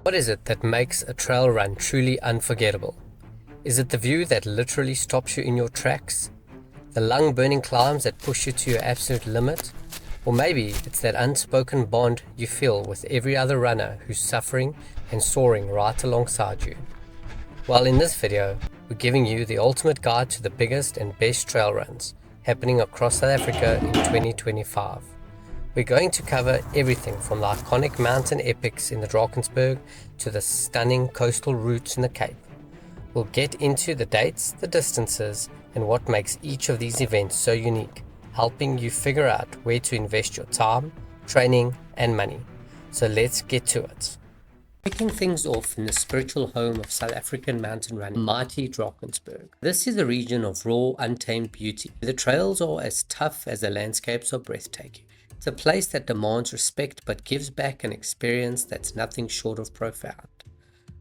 What is it that makes a trail run truly unforgettable? Is it the view that literally stops you in your tracks? The lung-burning climbs that push you to your absolute limit? Or maybe it's that unspoken bond you feel with every other runner who's suffering and soaring right alongside you? Well, in this video, we're giving you the ultimate guide to the biggest and best trail runs happening across South Africa in 2025. We're going to cover everything from the iconic mountain epics in the Drakensberg to the stunning coastal routes in the Cape. We'll get into the dates, the distances, and what makes each of these events so unique, helping you figure out where to invest your time, training, and money. So let's get to it. Kicking things off in the spiritual home of South African mountain running, mighty Drakensberg. This is a region of raw, untamed beauty. The trails are as tough as the landscapes are breathtaking. It's a place that demands respect but gives back an experience that's nothing short of profound.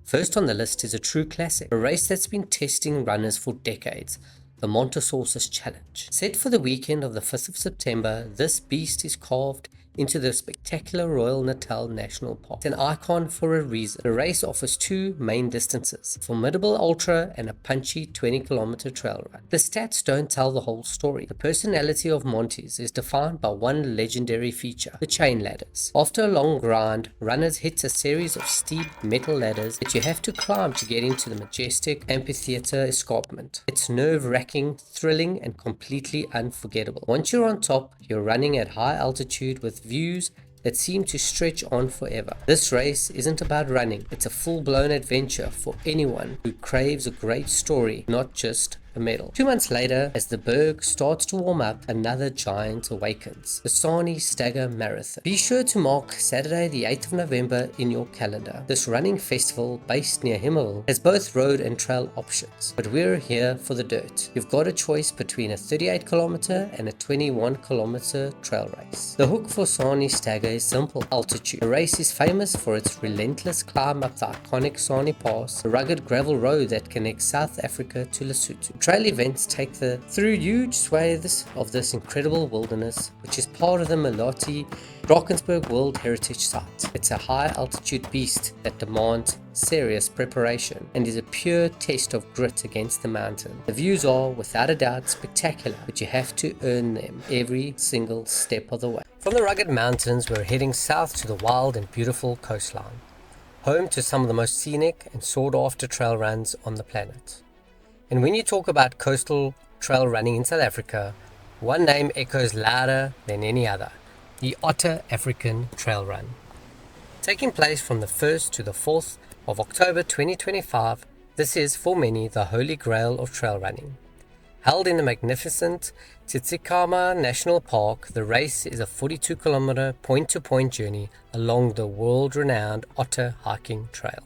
First on the list is a true classic, a race that's been testing runners for decades, the Mont-Aux-Sources Challenge. Set for the weekend of the 5th of September, this beast is carved into the spectacular Royal Natal National Park. It's an icon for a reason. The race offers two main distances, a formidable ultra and a punchy 20-kilometer trail run. The stats don't tell the whole story. The personality of Montes is defined by one legendary feature, the chain ladders. After a long grind, runners hit a series of steep metal ladders that you have to climb to get into the majestic amphitheater escarpment. It's nerve-wracking, thrilling, and completely unforgettable. Once you're on top, you're running at high altitude with views that seem to stretch on forever. This race isn't about running, it's a full-blown adventure for anyone who craves a great story, not just a medal. 2 months later, as the berg starts to warm up, another giant awakens, the Sani Stagger Marathon. Be sure to mark Saturday the 8th of November in your calendar. This running festival, based near Himmel, has both road and trail options, but we're here for the dirt. You've got a choice between a 38-kilometer and a 21-kilometer trail race. The hook for Sani Stagger is simple: altitude. The race is famous for its relentless climb up the iconic Sani Pass, a rugged gravel road that connects South Africa to Lesotho. Trail events take through huge swathes of this incredible wilderness, which is part of the Maloti Drakensberg World Heritage Site. It's a high altitude beast that demands serious preparation and is a pure test of grit against the mountain. The views are, without a doubt, spectacular, but you have to earn them every single step of the way. From the rugged mountains, we're heading south to the wild and beautiful coastline, home to some of the most scenic and sought-after trail runs on the planet. And when you talk about coastal trail running in South Africa, one name echoes louder than any other: the Otter African Trail Run. Taking place from the 1st to the 4th of October 2025, this is for many the holy grail of trail running. Held in the magnificent Tsitsikamma National Park, the race is a 42-kilometer point-to-point journey along the world-renowned Otter Hiking Trail.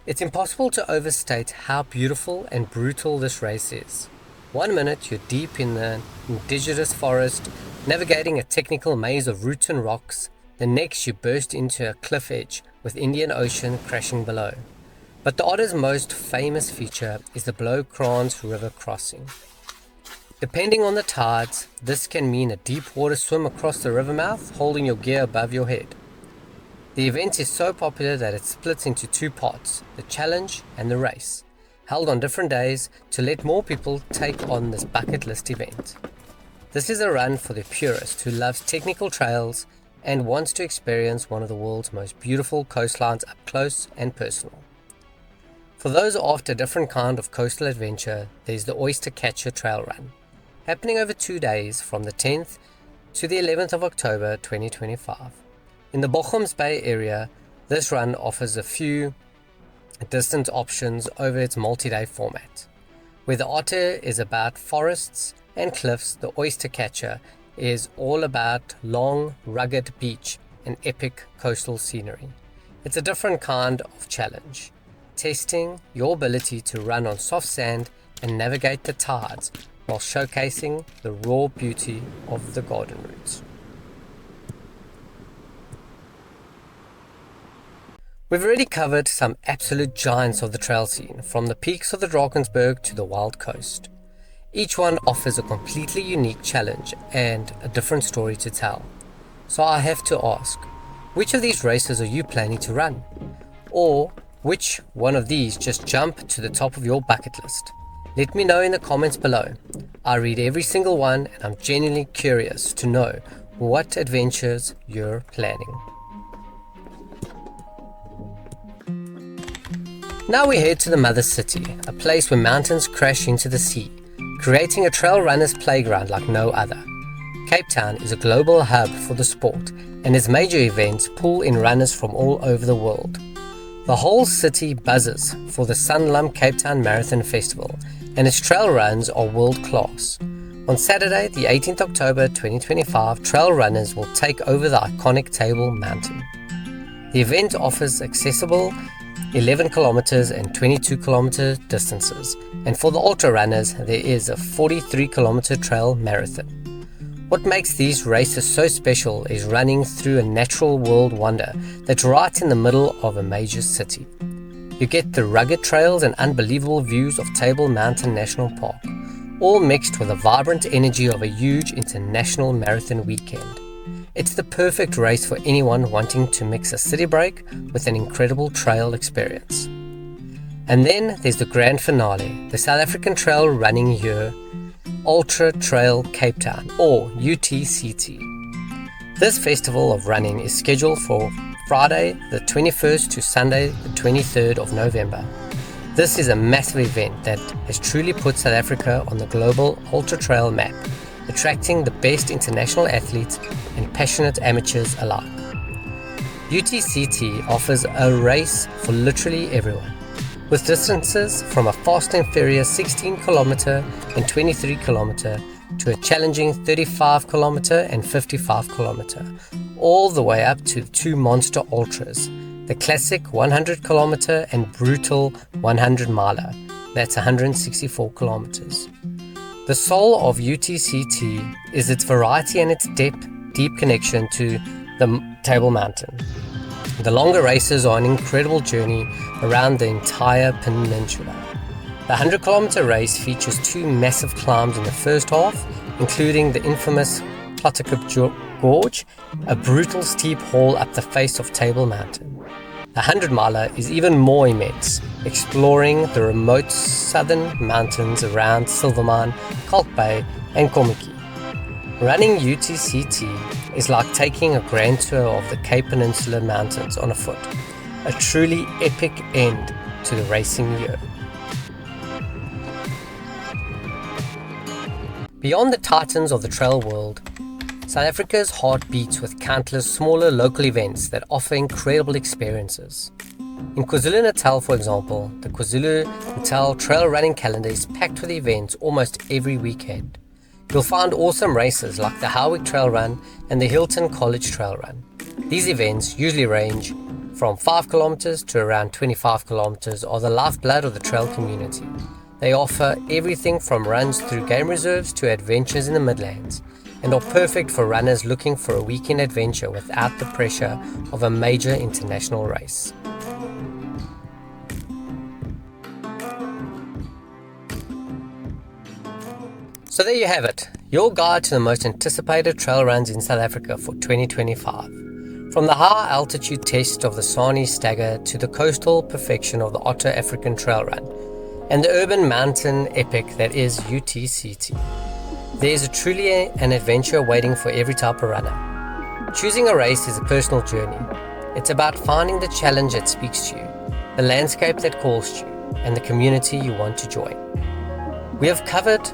It's impossible to overstate how beautiful and brutal this race is. 1 minute you're deep in the indigenous forest, navigating a technical maze of roots and rocks. The next you burst into a cliff edge with Indian Ocean crashing below. But the Otter's most famous feature is the Below-Krans River crossing. Depending on the tides, this can mean a deep water swim across the river mouth, holding your gear above your head. The event is so popular that it splits into two parts, the challenge and the race, held on different days to let more people take on this bucket list event. This is a run for the purist who loves technical trails and wants to experience one of the world's most beautiful coastlines up close and personal. For those after a different kind of coastal adventure, there's the Oyster Trail Run, happening over 2 days from the 10th to the 11th of October 2025. In the Bochum's Bay area, this run offers a few distance options over its multi-day format. Where the Otter is about forests and cliffs, the Oyster Catcher is all about long, rugged beach and epic coastal scenery. It's a different kind of challenge, testing your ability to run on soft sand and navigate the tides while showcasing the raw beauty of the garden routes. We've already covered some absolute giants of the trail scene, from the peaks of the Drakensberg to the wild coast. Each one offers a completely unique challenge and a different story to tell. So I have to ask, which of these races are you planning to run? Or which one of these just jump to the top of your bucket list? Let me know in the comments below. I read every single one and I'm genuinely curious to know what adventures you're planning. Now we head to the mother city, a place where mountains crash into the sea, creating a trail runner's playground like no other. Cape Town is a global hub for the sport, and its major events pull in runners from all over the world. The whole city buzzes for the Sanlam Cape Town Marathon Festival, and its trail runs are world class. On Saturday, the 18th October 2025, trail runners will take over the iconic Table Mountain. The event offers accessible 11 kilometers and 22 kilometer distances, and for the ultra runners there is a 43 kilometer trail marathon. What makes these races so special is running through a natural world wonder that's right in the middle of a major city. You get the rugged trails and unbelievable views of Table Mountain National Park, all mixed with the vibrant energy of a huge international marathon weekend. It's the perfect race for anyone wanting to mix a city break with an incredible trail experience. And then there's the grand finale, the South African Trail Running Year Ultra Trail Cape Town, or UTCT. This festival of running is scheduled for Friday the 21st to Sunday the 23rd of November. This is a massive event that has truly put South Africa on the global ultra trail map, attracting the best international athletes and passionate amateurs alike. UTCT offers a race for literally everyone, with distances from a fast and furious 16 km and 23 km to a challenging 35 km and 55 km, all the way up to two monster ultras, the classic 100 km and brutal 100 miler, that's 164 kilometers. The soul of UTCT is its variety and its deep connection to the Table Mountain. The longer races are an incredible journey around the entire peninsula. The 100 kilometer race features two massive climbs in the first half, including the infamous Clotterkop Gorge, a brutal steep haul up the face of Table Mountain. The 100 miler is even more immense, exploring the remote southern mountains around Silvermine, Kalk Bay and Kommetjie. Running UTCT is like taking a grand tour of the Cape Peninsula mountains on a foot, a truly epic end to the racing year. Beyond the titans of the trail world, South Africa's heart beats with countless smaller local events that offer incredible experiences. In KwaZulu-Natal, for example, the KwaZulu-Natal trail running calendar is packed with events almost every weekend. You'll find awesome races like the Howick Trail Run and the Hilton College Trail Run. These events usually range from 5 kilometers to around 25 kilometers, are the lifeblood of the trail community. They offer everything from runs through game reserves to adventures in the Midlands, and are perfect for runners looking for a weekend adventure without the pressure of a major international race. So there you have it, your guide to the most anticipated trail runs in South Africa for 2025. From the high altitude test of the Sani Stagger to the coastal perfection of the Otter African Trail Run, and the urban mountain epic that is UTCT. There is truly an adventure waiting for every type of runner. Choosing a race is a personal journey. It's about finding the challenge that speaks to you, the landscape that calls to you, and the community you want to join. We have covered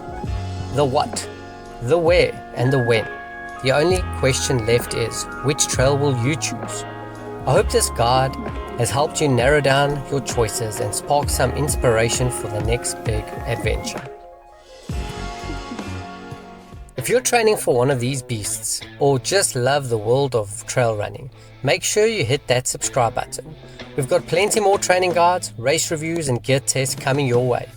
the what, the where, and the when. The only question left is, which trail will you choose? I hope this guide has helped you narrow down your choices and spark some inspiration for the next big adventure. If you're training for one of these beasts, or just love the world of trail running, make sure you hit that subscribe button. We've got plenty more training guides, race reviews and gear tests coming your way.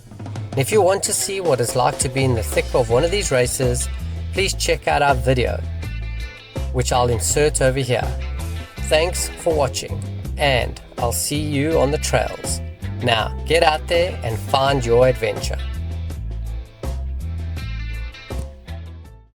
And if you want to see what it's like to be in the thick of one of these races, please check out our video, which I'll insert over here. Thanks for watching, and I'll see you on the trails. Now, get out there and find your adventure.